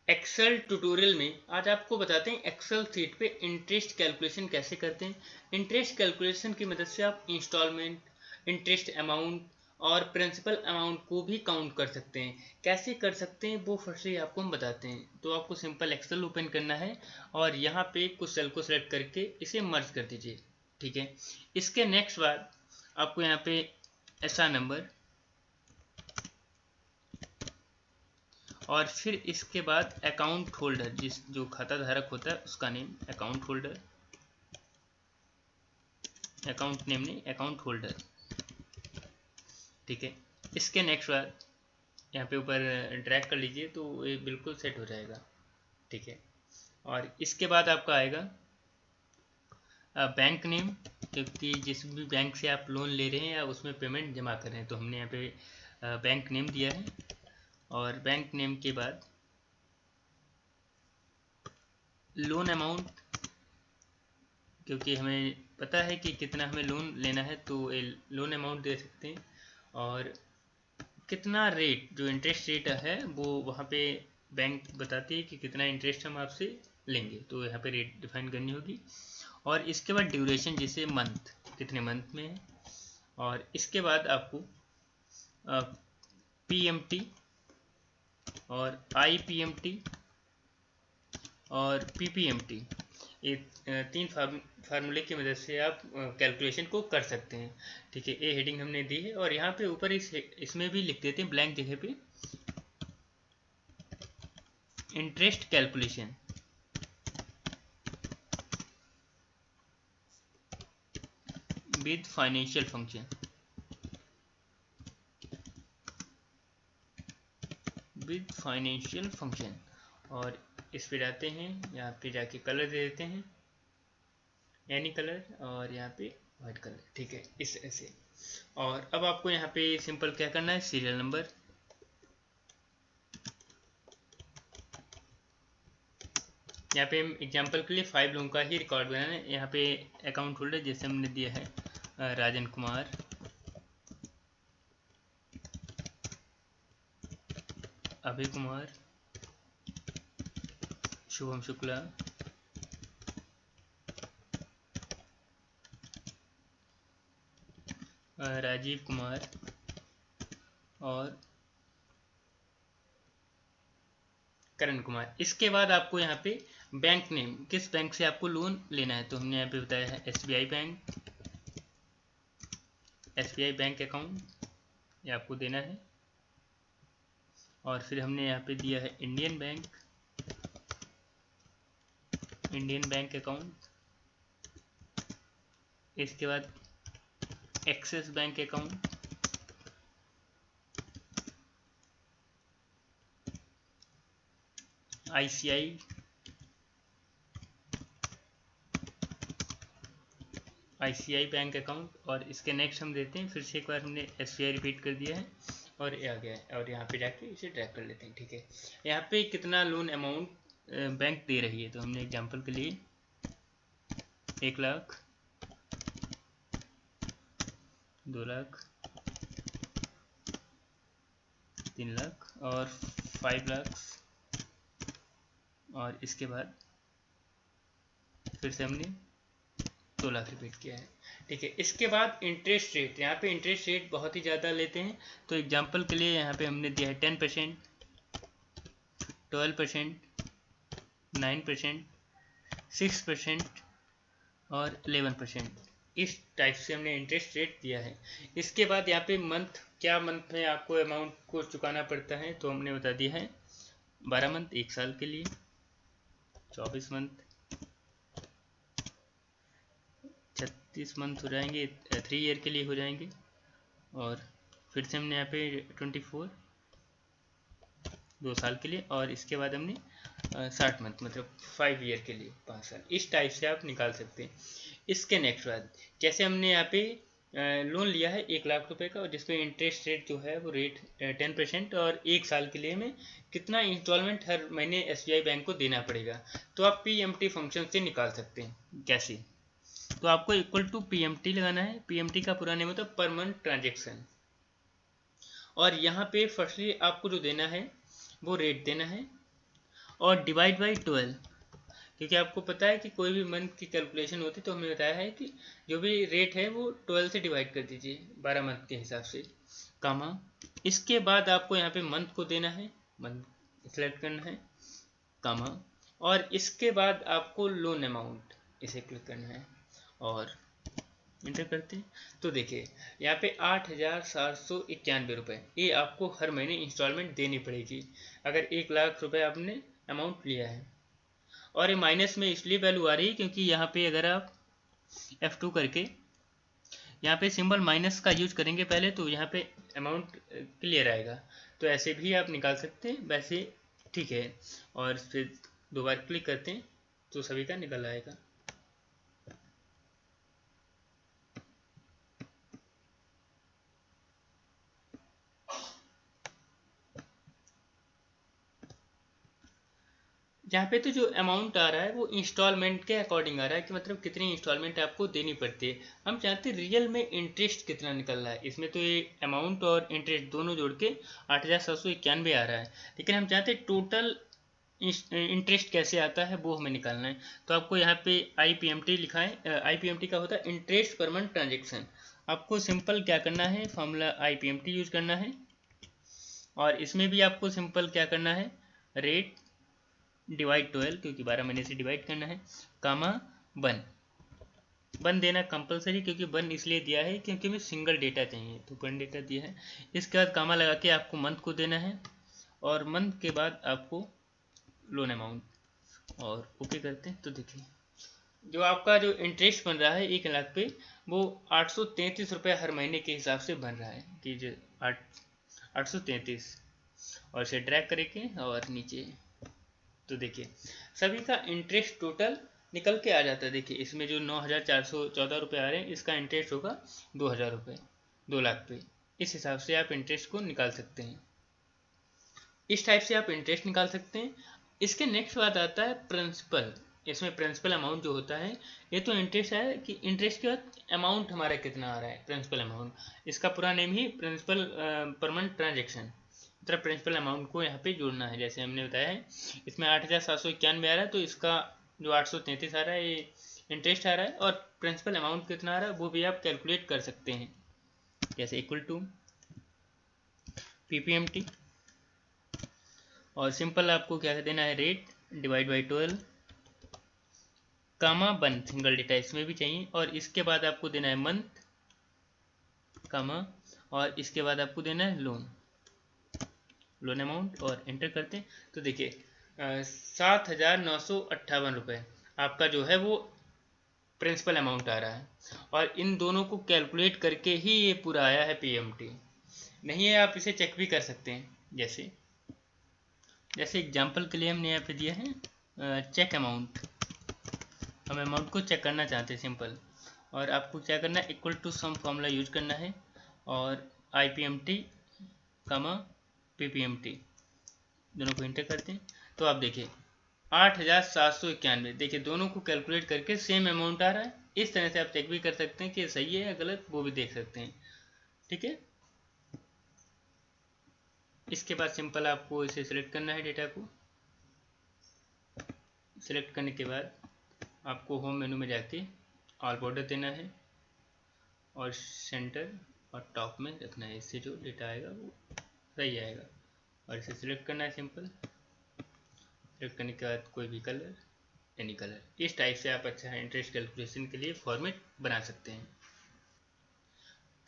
Excel tutorial में आज आपको बताते हैं एक्सेल शीट पे इंटरेस्ट कैलकुलेशन कैसे करते हैं। इंटरेस्ट कैलकुलेशन की मदद से आप इंस्टॉलमेंट, इंटरेस्ट अमाउंट और प्रिंसिपल अमाउंट को भी काउंट कर सकते हैं। कैसे कर सकते हैं वो फर्स्टली आपको हम बताते हैं। तो आपको सिंपल एक्सेल ओपन करना है और यहाँ पे कुछ सेल को सेलेक्ट करके इसे मर्ज कर दीजिए। ठीक है, इसके नेक्स्ट बाद आपको यहाँ पे एसआर नंबर और फिर इसके बाद अकाउंट होल्डर, जिस जो खाता धारक होता है उसका name account holder, account name नहीं अकाउंट होल्डर। ठीक है, इसके नेक्स्ट बाद यहाँ पे ऊपर ड्रैग कर लीजिए तो ये बिल्कुल सेट हो जाएगा। ठीक है, और इसके बाद आपका आएगा बैंक नेम, क्योंकि जिस भी बैंक से आप लोन ले रहे हैं या उसमें पेमेंट जमा कर रहे हैं तो हमने यहाँ पे बैंक नेम दिया है। और बैंक नेम के बाद लोन अमाउंट, क्योंकि हमें पता है कि कितना हमें लोन लेना है तो लोन अमाउंट दे सकते हैं। और कितना रेट, जो इंटरेस्ट रेट है वो वहाँ पे बैंक बताती है कि कितना इंटरेस्ट हम आपसे लेंगे, तो यहाँ पे रेट डिफाइन करनी होगी। और इसके बाद ड्यूरेशन, जैसे मंथ, कितने मंथ में है। और इसके बाद आपको पीएमटी और आईपीएमटी और पीपीएमटी, ये तीन फार्मूले की मदद से आप कैलकुलेशन को कर सकते हैं। ठीक है, ये हेडिंग हमने दी है और यहाँ पे ऊपर इसमें भी लिख देते हैं ब्लैंक जगह पे interest calculation with financial function, with financial function. और इस पे जाते हैं, यहाँ पे जाके कलर दे देते हैं एनी कलर और यहाँ पे वाइट कलर। ठीक है, इस ऐसे। और अब आपको यहाँ पे सिंपल क्या करना है, सीरियल नंबर, यहाँ पे एग्जांपल के लिए 5 लोगों का ही रिकॉर्ड बनाना है। यहाँ पे अकाउंट होल्डर जैसे हमने दिया है राजन कुमार, अभय कुमार, शुभम शुक्ला, राजीव कुमार और करण कुमार। इसके बाद आपको यहाँ पे बैंक नेम, किस बैंक से आपको लोन लेना है, तो हमने यहाँ पे बताया है SBI bank, SBI bank account, ये आपको देना है। और फिर हमने यहाँ पे दिया है Indian bank, Indian bank account. इसके बाद axis bank account, ICI bank account. और इसके नेक्स्ट हम देते हैं, फिर से एक बार हमने एसबीआई रिपीट कर दिया है और ये आ गया है। और यहाँ पे जाके इसे ट्रैक कर लेते हैं। ठीक है, यहाँ पे कितना लोन अमाउंट बैंक दे रही है, तो हमने एग्जांपल के लिए 1 लाख, 2 लाख, 3 लाख और 5 लाख। और इसके बाद फिर से हमने 2 लाख रिपीट किया है। ठीक है, इसके बाद इंटरेस्ट रेट, यहाँ पे इंटरेस्ट रेट बहुत ही ज़्यादा लेते हैं, तो एग्जांपल के लिए यहाँ पे हमने दिया है 10%, 12%, 9%, 6% और 11%। इस टाइप से हमने इंटरेस्ट रेट दिया है। इसके बाद यहाँ पे मंथ, क्या मंथ में आपको अमाउंट को चुकाना पड़ता है, तो हमने बता दिया है 12 मंथ 1 साल के लिए, 24 मंथ, 36 मंथ हो जाएंगे 3 ईयर के लिए हो जाएंगे। और फिर से हमने यहाँ पे 24 2 साल के लिए। और इसके बाद हमने 60 मंथ मतलब 5 ईयर के लिए 5 साल। इस टाइप से आप निकाल सकते हैं। इसके नेक्स्ट बाद जैसे हमने यहाँ पे लोन लिया है 1 लाख रुपए का, और जिसपे इंटरेस्ट रेट जो है वो रेट 10% और 1 साल के लिए हमें कितना इंस्टॉलमेंट हर महीने एसबीआई बैंक को देना पड़ेगा, तो आप पीएमटी फंक्शन से निकाल सकते हैं। कैसे, तो आपको इक्वल टू पीएमटी लगाना है। पीएमटी का पूरा नेम होता है पर मंथ ट्रांजेक्शन। और यहाँ पे फर्स्टली आपको जो देना है वो रेट देना है। और डिवाइड बाई 12, क्योंकि आपको पता है कि कोई भी मंथ की कैलकुलेशन होती है तो हमने बताया है कि जो भी रेट है वो 12 से डिवाइड कर दीजिए 12 मंथ के हिसाब से, कामा। इसके बाद आपको यहाँ पे मंथ को देना है, मंथ सेलेक्ट करना है, कामा। और इसके बाद आपको लोन अमाउंट इसे क्लिक करना है और इंटर करते हैं। तो देखिए यहाँ पे 8,791 रुपये ये आपको हर महीने इंस्टॉलमेंट देनी पड़ेगी अगर 1,00,000 रुपये आपने अमाउंट लिया है। और ये माइनस में इसलिए वैल्यू आ रही है क्योंकि यहाँ पे अगर आप F2 करके यहाँ पे सिंबल माइनस का यूज करेंगे पहले तो यहाँ पे अमाउंट क्लियर आएगा। तो ऐसे भी आप निकाल सकते हैं, वैसे ठीक है। और फिर दोबारा क्लिक करते हैं तो सभी का निकल आएगा। यहाँ पे तो जो अमाउंट आ रहा है वो इंस्टॉलमेंट के अकॉर्डिंग आ रहा है कि मतलब कितनी इंस्टॉलमेंट आपको देनी पड़ती है। हम चाहते हैं रियल में इंटरेस्ट कितना निकल रहा है, इसमें तो ये अमाउंट और इंटरेस्ट दोनों जोड़ के 8,791 आ रहा है, लेकिन हम चाहते हैं टोटल इंटरेस्ट कैसे आता है वो हमें निकालना है। तो आपको यहाँ पे IPMT लिखा है, IPMT का होता है इंटरेस्ट पर मंथ ट्रांजेक्शन। आपको सिंपल क्या करना है, फॉर्मूला IPMT यूज करना है और इसमें भी आपको सिंपल क्या करना है, रेट डिवाइड 12 क्योंकि 12 महीने से डिवाइड करना है, कामा वन देना कंपलसरी, क्योंकि वन इसलिए दिया है क्योंकि हमें सिंगल डेटा चाहिए तो वन डेटा दिया है। इसके बाद कामा लगा के आपको मंथ को देना है और मंथ के बाद आपको लोन अमाउंट और ओके करते हैं। तो देखिए जो आपका जो इंटरेस्ट बन रहा है 1,00,000 पे वो 833 रुपये हर महीने के हिसाब से बन रहा है कि जो 833 और इसे ड्रैग करेंगे और नीचे तो देखिए सभी का इंटरेस्ट टोटल निकल के आ जाता है। देखिए इसमें जो 9,414 रुपये आ रहे हैं इसका इंटरेस्ट होगा 2,000 रुपये 2,00,000 पे। इस हिसाब से आप इंटरेस्ट को निकाल सकते हैं, इस टाइप से आप इंटरेस्ट निकाल सकते हैं। इसके नेक्स्ट बात आता है प्रिंसिपल। इसमें प्रिंसिपल अमाउंट जो होता है ये तो इंटरेस्ट है कि इंटरेस्ट के बाद अमाउंट हमारा कितना आ रहा है, प्रिंसिपल अमाउंट। इसका पूरा नेम ही प्रिंसिपल पर मंथ ट्रांजेक्शन, मतलब प्रिंसिपल अमाउंट को यहाँ पे जोड़ना है। जैसे हमने बताया है इसमें 8,791 आ रहा है तो इसका जो 833 आ रहा है ये इंटरेस्ट आ रहा है और प्रिंसिपल अमाउंट कितना आ रहा है वो भी आप कैलकुलेट कर सकते हैं। जैसे इक्वल टू PPMT और सिंपल आपको क्या देना है, rate divide by 12 comma one, single data इसमें भी चाहिए। और इसके बाद आपको देना है मंथ कामा और इसके बाद आपको देना है लोन अमाउंट और एंटर करते हैं। तो देखिए 7,958 रुपये आपका जो है वो प्रिंसिपल अमाउंट आ रहा है और इन दोनों को कैलकुलेट करके ही ये पूरा आया है PMT। नहीं है आप इसे चेक भी कर सकते हैं, जैसे एग्जांपल के लिए हमने यहाँ पे दिया है चेक अमाउंट। हम अमाउंट को चेक करना चाहते हैं सिंपल, और आपको क्या करना है, equal to sum formula use करना है और IPMT कामा PPMT दोनों को इंटर करते हैं। तो आप देखिए 8,791, देखिए दोनों को कैलकुलेट करके सेम अमाउंट आ रहा है। इस तरह से आप चेक भी कर सकते हैं कि सही है या गलत, वो भी देख सकते हैं। ठीक है, इसके बाद सिंपल आपको इसे सिलेक्ट करना है, डेटा को सिलेक्ट करने के बाद आपको होम मेनू में जाके ऑल बॉर्डर देना है और सेंटर और टॉप में रखना है, इससे जो डेटा आएगा वो सही आएगा। और इसे सिलेक्ट करना है, सिंपल सिलेक्ट करने के बाद कोई भी कलर, एनी कलर। इस टाइप से आप अच्छा इंटरेस्ट कैलकुलेशन के लिए फॉर्मेट बना सकते हैं।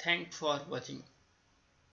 Thanks for watching.